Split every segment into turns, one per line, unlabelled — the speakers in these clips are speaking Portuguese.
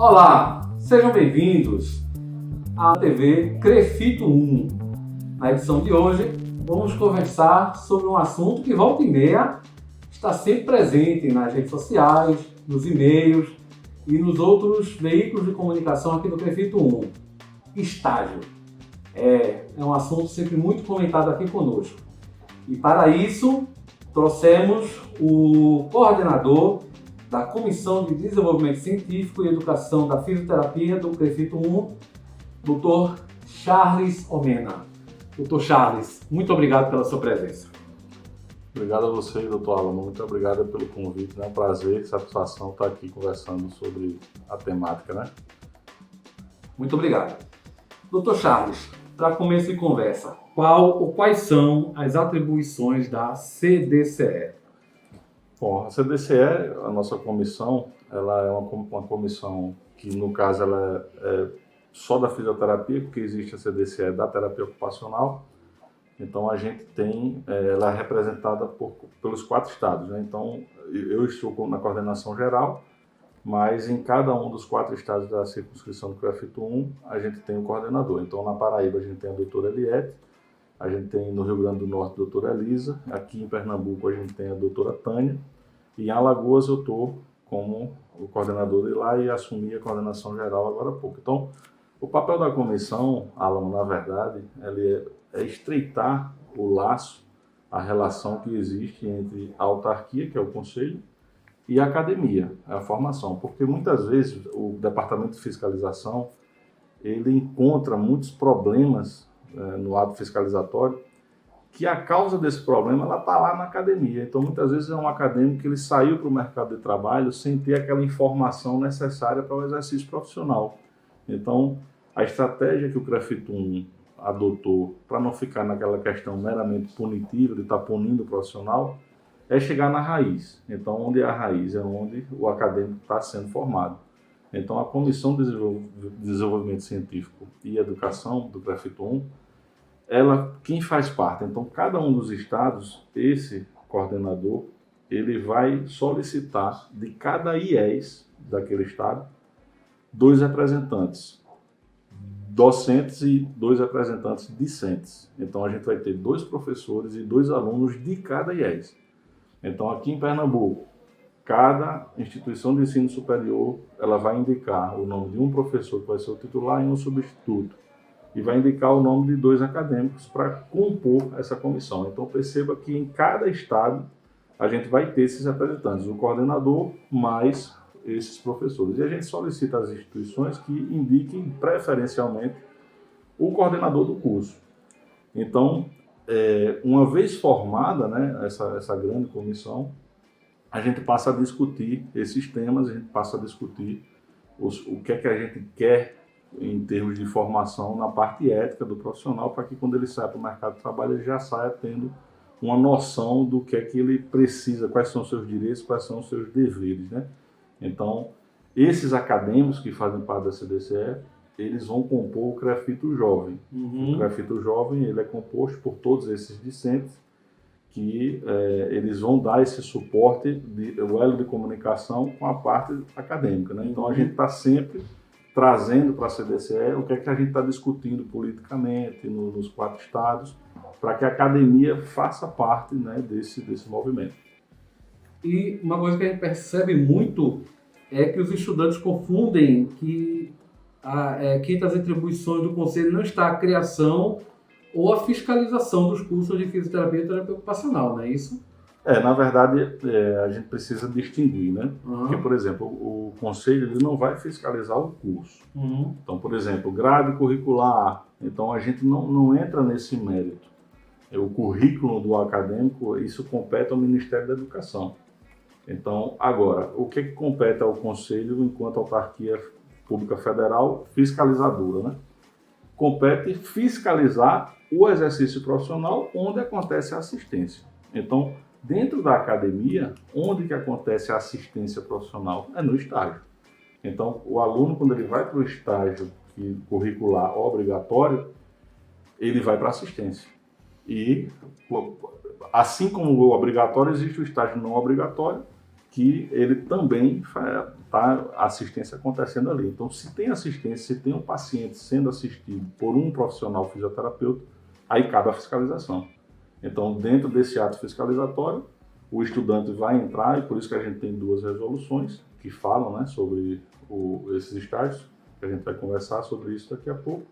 Olá, sejam bem-vindos à TV Crefito 1. Na edição de hoje, vamos conversar sobre um assunto que volta e meia está sempre presente nas redes sociais, nos e-mails e nos outros veículos de comunicação aqui do Crefito 1. Estágio. É um assunto sempre muito comentado aqui conosco. E para isso, trouxemos o coordenador da Comissão de Desenvolvimento Científico e Educação da Fisioterapia do Crefito 1, Dr. Charles Omena. Dr. Charles, muito obrigado pela sua presença.
Obrigado a você, doutor Alan. Muito obrigado pelo convite. É um prazer e satisfação estar aqui conversando sobre a temática, né?
Muito obrigado. Dr. Charles, para começo de conversa, quais são as atribuições da CDCE?
Bom, a CDCE, a nossa comissão, ela é uma comissão que, no caso, ela é só da fisioterapia, porque existe a CDCE da terapia ocupacional. Então, a gente tem, ela é representada pelos 4 estados, né? Então, eu estou na coordenação geral, mas em cada um dos 4 estados da circunscrição do Crefito 1, a gente tem um coordenador. Então, na Paraíba, a gente tem a doutora Eliette, a gente tem no Rio Grande do Norte a doutora Elisa, aqui em Pernambuco a gente tem a doutora Tânia, e em Alagoas eu estou como o coordenador de lá e assumi a coordenação geral agora há pouco. Então, o papel da comissão, Alan, na verdade, ele é estreitar o laço, a relação que existe entre a autarquia, que é o conselho, e a academia, a formação. Porque muitas vezes o departamento de fiscalização, ele encontra muitos problemas no ato fiscalizatório, que a causa desse problema ela está lá na academia. Então, muitas vezes é um acadêmico que ele saiu para o mercado de trabalho sem ter aquela informação necessária para o exercício profissional. Então, a estratégia que o Crefito 1 adotou para não ficar naquela questão meramente punitiva, de estar punindo o profissional, é chegar na raiz. Então, onde é a raiz? É onde o acadêmico está sendo formado. Então, a Comissão de Desenvolvimento Científico e Educação do Crefito 1, quem faz parte? Então, cada um dos estados, esse coordenador, ele vai solicitar de cada IES daquele estado 2 representantes docentes e 2 representantes discentes. Então, a gente vai ter 2 professores e 2 alunos de cada IES. Então, aqui em Pernambuco, cada instituição de ensino superior, ela vai indicar o nome de um professor que vai ser o titular e um substituto. E vai indicar o nome de 2 acadêmicos para compor essa comissão. Então, perceba que em cada estado, a gente vai ter esses representantes, o coordenador mais esses professores. E a gente solicita às instituições que indiquem preferencialmente o coordenador do curso. Então, uma vez formada, né, essa grande comissão, a gente passa a discutir esses temas, a gente passa a discutir o que é que a gente quer em termos de formação na parte ética do profissional, para que quando ele saia para o mercado de trabalho, ele já saia tendo uma noção do que é que ele precisa, quais são os seus direitos, quais são os seus deveres, né? Então, esses acadêmicos que fazem parte da CDCE, eles vão compor o Crefito Jovem. O Crefito Jovem, ele é composto por todos esses discentes, que eles vão dar esse suporte, o elo de comunicação com a parte acadêmica, né? Então, a gente está sempre trazendo para a CDCE o que é que a gente está discutindo politicamente nos 4 estados, para que a academia faça parte, né, desse movimento.
E uma coisa que a gente percebe muito é que os estudantes confundem que entre as atribuições do Conselho não está a criação ou a fiscalização dos cursos de fisioterapia e terapia ocupacional, não é isso?
Na verdade, a gente precisa distinguir, né? Porque, por exemplo, o Conselho ele não vai fiscalizar o curso. Então, por exemplo, grade curricular, então a gente não entra nesse mérito. O currículo do acadêmico, isso compete ao Ministério da Educação. Então, agora, o que compete ao Conselho enquanto autarquia pública federal fiscalizadora, né? Compete fiscalizar o exercício profissional onde acontece a assistência. Então, dentro da academia, onde que acontece a assistência profissional? É no estágio. Então, o aluno, quando ele vai para o estágio curricular obrigatório, ele vai para a assistência. E, assim como o obrigatório, existe o estágio não obrigatório que ele também está a assistência acontecendo ali. Então, se tem assistência, se tem um paciente sendo assistido por um profissional fisioterapeuta, aí cabe a fiscalização. Então, dentro desse ato fiscalizatório, o estudante vai entrar, e por isso que a gente tem 2 resoluções que falam, né, sobre esses estágios, que a gente vai conversar sobre isso daqui a pouco.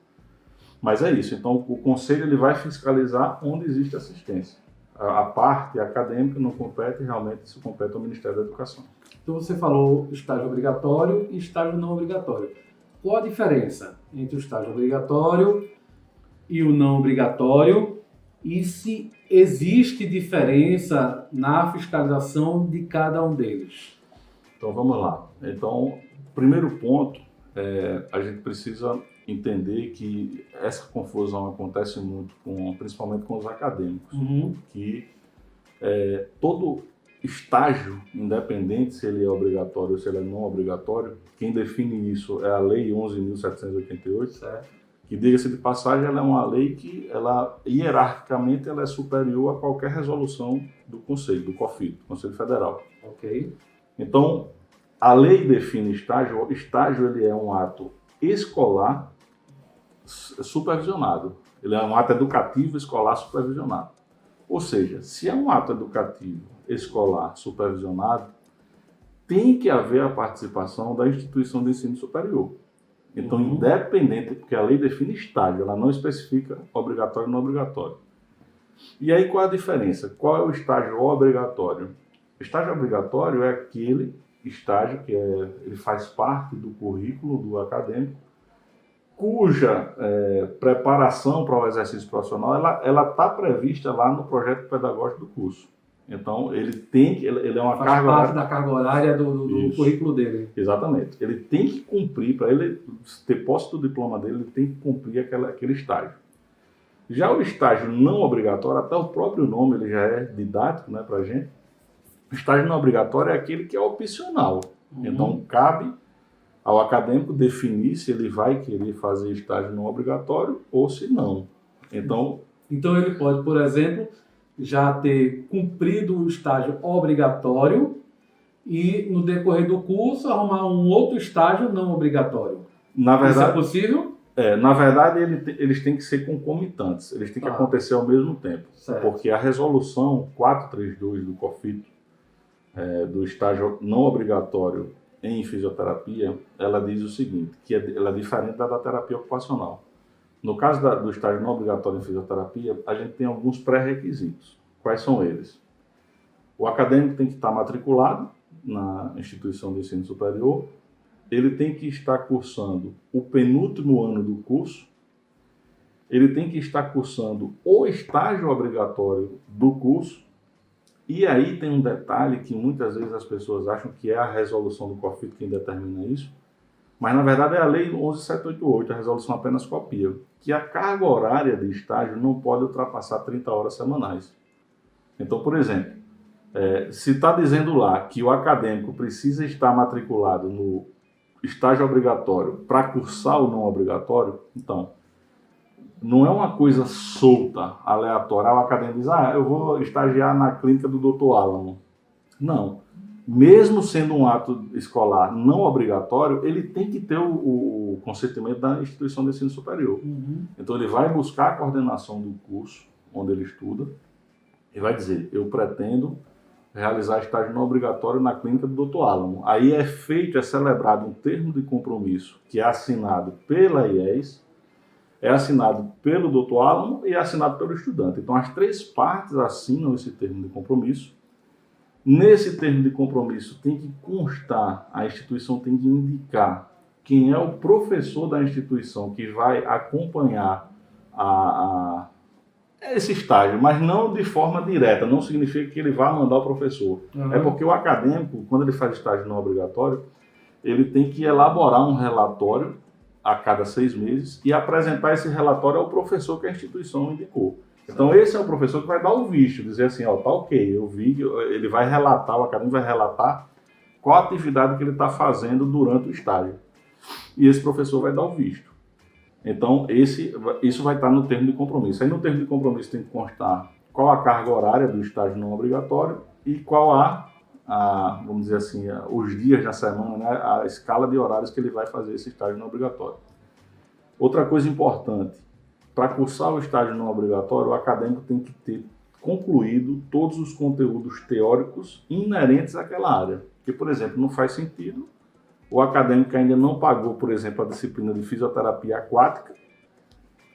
Mas é isso, então o conselho ele vai fiscalizar onde existe assistência. A parte acadêmica não compete, realmente isso compete ao Ministério da Educação.
Então você falou estágio obrigatório e estágio não obrigatório. Qual a diferença entre o estágio obrigatório e o não obrigatório? E se existe diferença na fiscalização de cada um deles?
Então vamos lá. Então, primeiro ponto, a gente precisa entender que essa confusão acontece muito, principalmente com os acadêmicos, que todo estágio, independente se ele é obrigatório ou se ele é não obrigatório, quem define isso é a Lei 11.788,
certo?
Que, diga-se de passagem, ela é uma lei que, hierarquicamente, ela é superior a qualquer resolução do Conselho, do COFIT, do Conselho Federal.
Ok.
Então, a lei define estágio. O estágio ele é um ato escolar supervisionado. Ele é um ato educativo escolar supervisionado. Ou seja, se é um ato educativo escolar supervisionado, tem que haver a participação da instituição de ensino superior. Então, independente, porque a lei define estágio, ela não especifica obrigatório ou não obrigatório. E aí, qual a diferença? Qual é o estágio obrigatório? O estágio obrigatório é aquele estágio que ele faz parte do currículo do acadêmico, cuja preparação para o exercício profissional ela está prevista lá no projeto pedagógico do curso. Então, ele é uma
faz parte da carga horária do currículo dele.
Exatamente. Ele tem que cumprir, para ele ter posse do diploma dele, ele tem que cumprir aquele estágio. Já o estágio não obrigatório, até o próprio nome ele já é didático, né, para a gente. O estágio não obrigatório é aquele que é opcional. Então, cabe ao acadêmico definir se ele vai querer fazer estágio não obrigatório ou se não. Então ele pode, por exemplo, já ter cumprido o estágio obrigatório e, no decorrer do curso, arrumar um outro estágio não obrigatório. Na verdade, isso é possível? Na verdade, eles têm que ser concomitantes, eles têm que acontecer ao mesmo tempo. Certo. Porque a resolução 432 do COFIT, do estágio não obrigatório em fisioterapia, ela diz o seguinte, que ela é diferente da terapia ocupacional. No caso do estágio não obrigatório em fisioterapia, a gente tem alguns pré-requisitos. Quais são eles? O acadêmico tem que estar matriculado na instituição de ensino superior, ele tem que estar cursando o penúltimo ano do curso, ele tem que estar cursando o estágio obrigatório do curso, e aí tem um detalhe que muitas vezes as pessoas acham que é a resolução do COFIT quem determina isso, mas na verdade é a Lei 11.788, a resolução apenas copia, que a carga horária de estágio não pode ultrapassar 30 horas semanais. Então, por exemplo, se está dizendo lá que o acadêmico precisa estar matriculado no estágio obrigatório para cursar o não obrigatório, então, não é uma coisa solta, aleatória. O acadêmico diz, eu vou estagiar na clínica do Dr. Alan. Não. Mesmo sendo um ato escolar não obrigatório, ele tem que ter o consentimento da instituição de ensino superior. Então, ele vai buscar a coordenação do curso onde ele estuda e vai dizer, eu pretendo realizar estágio não obrigatório na clínica do Dr. Alan. Aí é celebrado um termo de compromisso que é assinado pela IES, é assinado pelo Dr. Alan e é assinado pelo estudante. Então, as 3 partes assinam esse termo de compromisso. Nesse termo de compromisso tem que constar, a instituição tem que indicar quem é o professor da instituição que vai acompanhar esse estágio, mas não de forma direta, não significa que ele vá mandar o professor. É porque o acadêmico, quando ele faz estágio não obrigatório, ele tem que elaborar um relatório a cada 6 meses e apresentar esse relatório ao professor que a instituição indicou. Então, esse é o professor que vai dar o visto, dizer assim, tá ok, eu vi, ele vai relatar, o acadêmico vai relatar qual a atividade que ele está fazendo durante o estágio. E esse professor vai dar o visto. Então, isso vai estar no termo de compromisso. Aí, no termo de compromisso, tem que constar qual a carga horária do estágio não obrigatório e qual a vamos dizer assim, os dias da semana, né, a escala de horários que ele vai fazer esse estágio não obrigatório. Outra coisa importante, para cursar o estágio não obrigatório, o acadêmico tem que ter concluído todos os conteúdos teóricos inerentes àquela área. Porque, por exemplo, não faz sentido o acadêmico que ainda não pagou, por exemplo, a disciplina de fisioterapia aquática,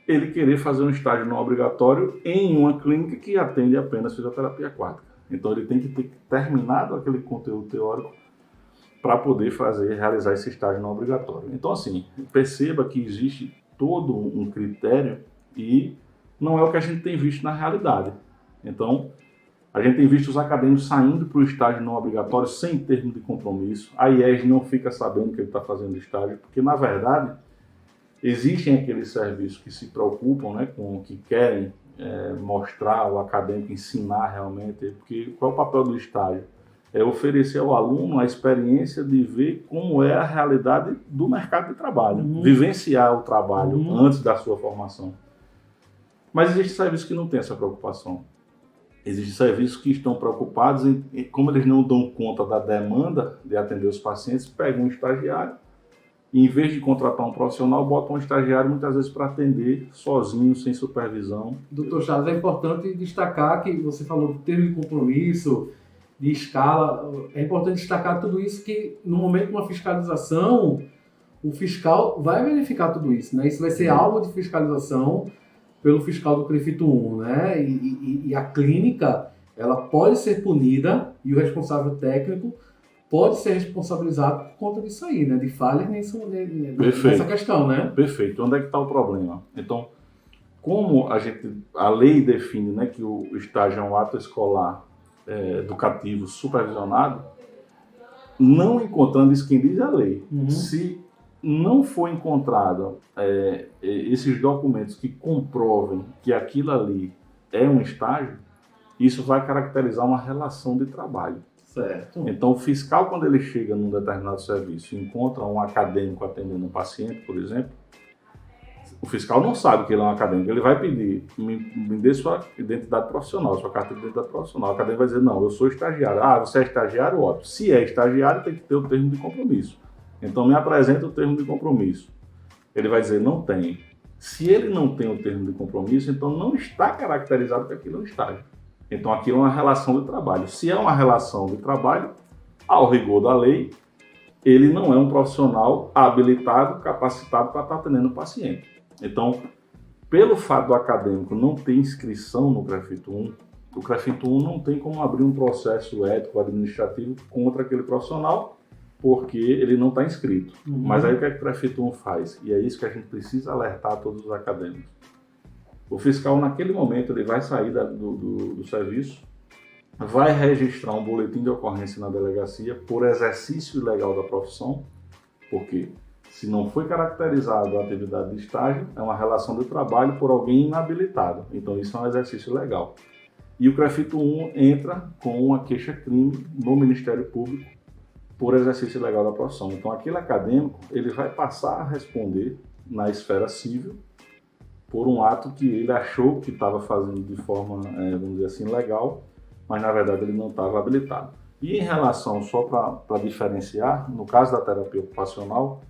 ele querer fazer um estágio não obrigatório em uma clínica que atende apenas fisioterapia aquática. Então ele tem que ter terminado aquele conteúdo teórico para poder realizar esse estágio não obrigatório. Então, assim, perceba que existe todo um critério e não é o que a gente tem visto na realidade. Então, a gente tem visto os acadêmicos saindo para o estágio não obrigatório sem termo de compromisso. A IES não fica sabendo que ele está fazendo estágio, porque, na verdade, existem aqueles serviços que se preocupam, né, que querem mostrar o acadêmico, ensinar realmente, porque qual é o papel do estágio? É oferecer ao aluno a experiência de ver como é a realidade do mercado de trabalho, vivenciar o trabalho antes da sua formação. Mas existe serviços que não têm essa preocupação. Existem serviços que estão preocupados em, como eles não dão conta da demanda de atender os pacientes, pegam um estagiário e, em vez de contratar um profissional, botam um estagiário muitas vezes para atender sozinho, sem supervisão.
Doutor Charles, é importante destacar que você falou do termo de compromisso, de escala, é importante destacar tudo isso que no momento de uma fiscalização, o fiscal vai verificar tudo isso, né? Isso vai ser alvo de fiscalização pelo fiscal do CREFIT 1, né? E a clínica, ela pode ser punida e o responsável técnico pode ser responsabilizado por conta disso aí, né? De falhas nessa questão, né?
Perfeito. Onde é que está o problema? Então, como a lei define, né, que o estágio é um ato escolar educativo supervisionado, não encontrando isso, quem diz é a lei. Se não for encontrado esses documentos que comprovem que aquilo ali é um estágio, isso vai caracterizar uma relação de trabalho.
Certo.
Então, o fiscal, quando ele chega num determinado serviço e encontra um acadêmico atendendo um paciente, por exemplo, o fiscal não sabe que ele é um acadêmico. Ele vai pedir, me dê sua identidade profissional, sua carta de identidade profissional. O acadêmico vai dizer, não, eu sou estagiário. Ah, você é estagiário? Ótimo. Se é estagiário, tem que ter o termo de compromisso. Então, me apresenta o termo de compromisso. Ele vai dizer, não tem. Se ele não tem o termo de compromisso, então não está caracterizado que aquilo é um estágio. Então, aquilo é uma relação de trabalho. Se é uma relação de trabalho, ao rigor da lei, ele não é um profissional habilitado, capacitado para estar atendendo o paciente. Então, pelo fato do acadêmico não ter inscrição no CREFIT 1, o CREFIT 1 não tem como abrir um processo ético administrativo contra aquele profissional, porque ele não está inscrito. Mas aí o que o CREFIT 1 faz? E é isso que a gente precisa alertar a todos os acadêmicos. O fiscal, naquele momento, ele vai sair do serviço, vai registrar um boletim de ocorrência na delegacia por exercício ilegal da profissão, porque se não foi caracterizado a atividade de estágio, é uma relação de trabalho por alguém inabilitado. Então, isso é um exercício legal. E o CREFIT 1 entra com uma queixa-crime no Ministério Público por exercício ilegal da profissão. Então, aquele acadêmico, ele vai passar a responder na esfera civil por um ato que ele achou que estava fazendo de forma, vamos dizer assim, legal, mas na verdade ele não estava habilitado. E em relação, só para diferenciar, no caso da terapia ocupacional,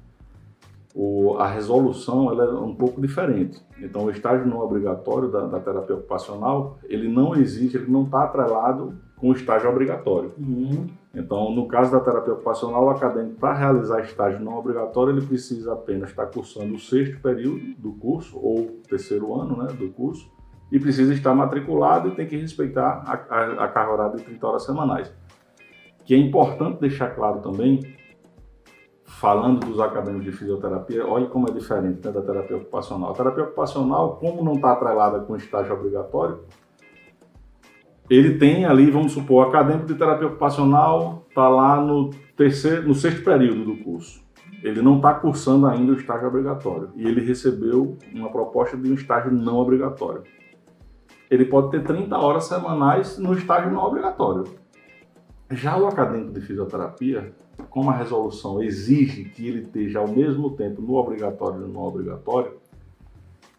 a resolução ela é um pouco diferente. Então, o estágio não obrigatório da terapia ocupacional, ele não existe, ele não está atrelado com o estágio obrigatório. Então, no caso da terapia ocupacional, o acadêmico, para realizar estágio não obrigatório, ele precisa apenas estar cursando o 6º período do curso, ou 3º ano, né, do curso, e precisa estar matriculado e tem que respeitar a carga horária de 30 horas semanais. Que é importante deixar claro também, falando dos acadêmicos de fisioterapia, olha como é diferente, né, da terapia ocupacional. A terapia ocupacional, como não está atrelada com o estágio obrigatório, ele tem ali, vamos supor, o acadêmico de terapia ocupacional está lá no 6º período do curso. Ele não está cursando ainda o estágio obrigatório e ele recebeu uma proposta de um estágio não obrigatório. Ele pode ter 30 horas semanais no estágio não obrigatório. Já o acadêmico de fisioterapia, como a resolução exige que ele esteja ao mesmo tempo no obrigatório e no não obrigatório,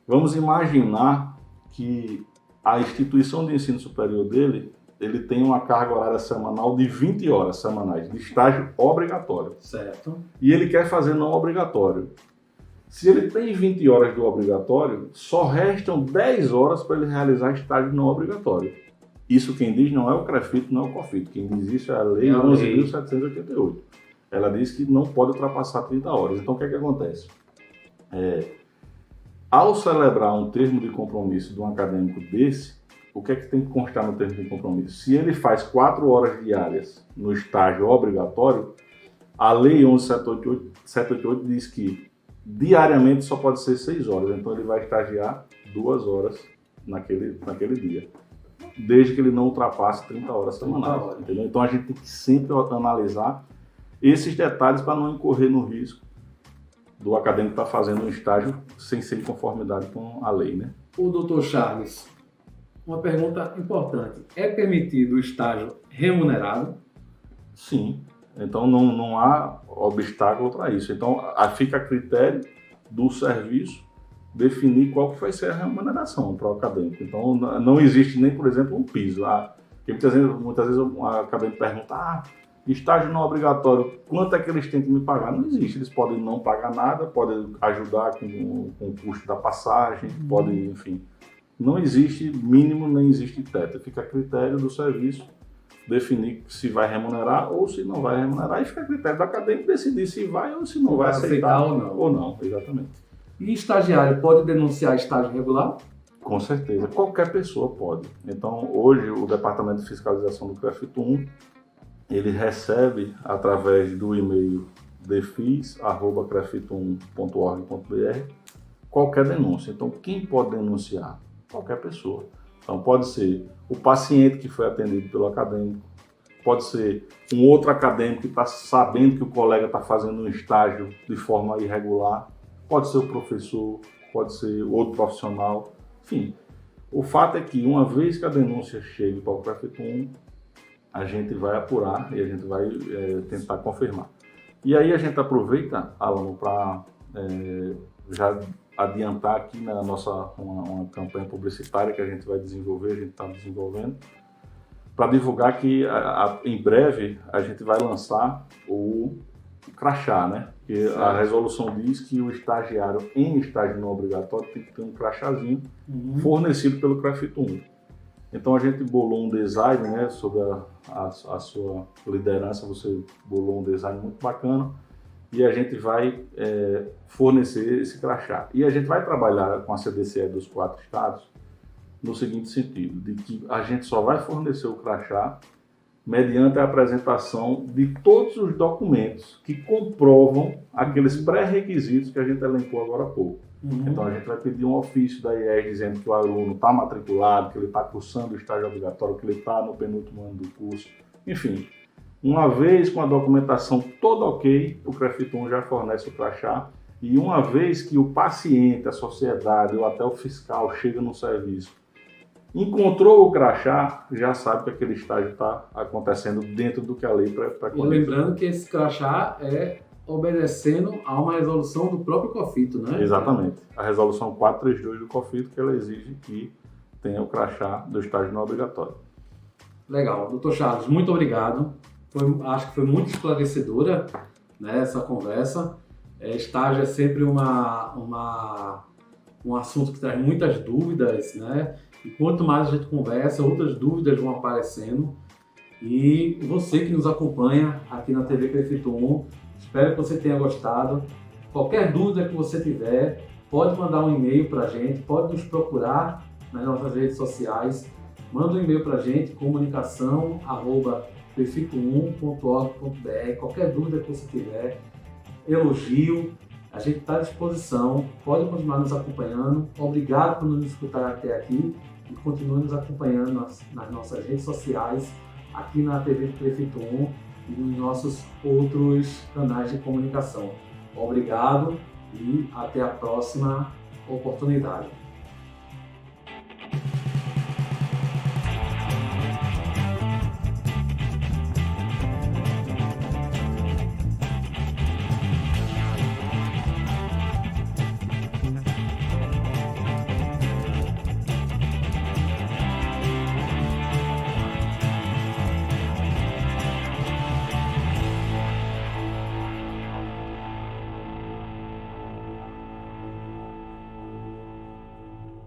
vamos imaginar que a instituição de ensino superior dele ele tem uma carga horária semanal de 20 horas semanais de estágio obrigatório.
Certo.
E ele quer fazer não obrigatório. Se ele tem 20 horas do obrigatório, só restam 10 horas para ele realizar estágio não obrigatório. Isso quem diz não é o CREFIT, não é o COFIT. Quem diz isso é a Lei 11.788. Ela diz que não pode ultrapassar 30 horas. Então, o que é que acontece? Ao celebrar um termo de compromisso de um acadêmico desse, o que é que tem que constar no termo de compromisso? Se ele faz 4 horas diárias no estágio obrigatório, a Lei 11.788 diz que diariamente só pode ser 6 horas. Então, ele vai estagiar 2 horas naquele dia, desde que ele não ultrapasse 30 horas semanais. Entendeu? Então, a gente tem que sempre analisar esses detalhes para não incorrer no risco do acadêmico estar fazendo um estágio sem ser em conformidade com a lei, né?
O doutor Charles, uma pergunta importante. É permitido o estágio remunerado?
Sim. Então não há obstáculo para isso. Então fica a critério do serviço definir qual que vai ser a remuneração para o acadêmico. Então não existe nem, por exemplo, um piso. Muitas vezes o acadêmico pergunta, estágio não obrigatório, quanto é que eles têm que me pagar? Não existe, eles podem não pagar nada, podem ajudar com o custo da passagem, podem, enfim. Não existe mínimo, nem existe teto. Fica a critério do serviço definir se vai remunerar ou se não vai remunerar, e fica a critério do acadêmico decidir se vai ou se não vai aceitar ou não. Exatamente.
E estagiário pode denunciar estágio irregular?
Com certeza, qualquer pessoa pode. Então, hoje, o Departamento de Fiscalização do CREFIT 1, ele recebe, através do e-mail defis@crefit1.org.br, qualquer denúncia. Então, quem pode denunciar? Qualquer pessoa. Então, pode ser o paciente que foi atendido pelo acadêmico, pode ser um outro acadêmico que está sabendo que o colega está fazendo um estágio de forma irregular, pode ser o professor, pode ser outro profissional, enfim. O fato é que, uma vez que a denúncia chegue para o CREFIT 1, a gente vai apurar e a gente vai tentar confirmar. E aí a gente aproveita, Alan, para já adiantar aqui na nossa uma campanha publicitária que a gente vai desenvolver, a gente está desenvolvendo, para divulgar que em breve a gente vai lançar o crachá, né? Porque a resolução diz que o estagiário em estágio não obrigatório tem que ter um crachazinho fornecido pelo CREFIT 1. Então a gente bolou um design, né, sob a sua liderança, você bolou um design muito bacana, e a gente vai fornecer esse crachá. E a gente vai trabalhar com a CDCE dos 4 estados no seguinte sentido, de que a gente só vai fornecer o crachá mediante a apresentação de todos os documentos que comprovam aqueles pré-requisitos que a gente elencou agora há pouco. Então a gente vai pedir um ofício da IES dizendo que o aluno está matriculado, que ele está cursando o estágio obrigatório, que ele está no penúltimo ano do curso, enfim. Uma vez com a documentação toda ok, o CREFIT 1 já fornece o crachá, e uma vez que o paciente, a sociedade ou até o fiscal chega no serviço, encontrou o crachá, já sabe que aquele estágio está acontecendo dentro do que a lei preconiza.
E lembrando que esse crachá é obedecendo a uma resolução do próprio COFIT, né?
Exatamente. A resolução 432 do COFIT, que ela exige que tenha o crachá do estágio não obrigatório.
Legal. Doutor Charles, muito obrigado. Acho que foi muito esclarecedora, né, essa conversa. Estágio é sempre um assunto que traz muitas dúvidas, né? E quanto mais a gente conversa, outras dúvidas vão aparecendo. E você que nos acompanha aqui na TV CREFIT 1, espero que você tenha gostado. Qualquer dúvida que você tiver, pode mandar um e-mail para a gente, pode nos procurar nas nossas redes sociais. Manda um e-mail para a gente, comunicação@crefit1.org.br. Qualquer dúvida que você tiver, elogio, a gente está à disposição. Pode continuar nos acompanhando. Obrigado por nos escutar até aqui e continue nos acompanhando nas nossas redes sociais, aqui na TV CREFIT 1 e nos nossos outros canais de comunicação. Obrigado e até a próxima oportunidade.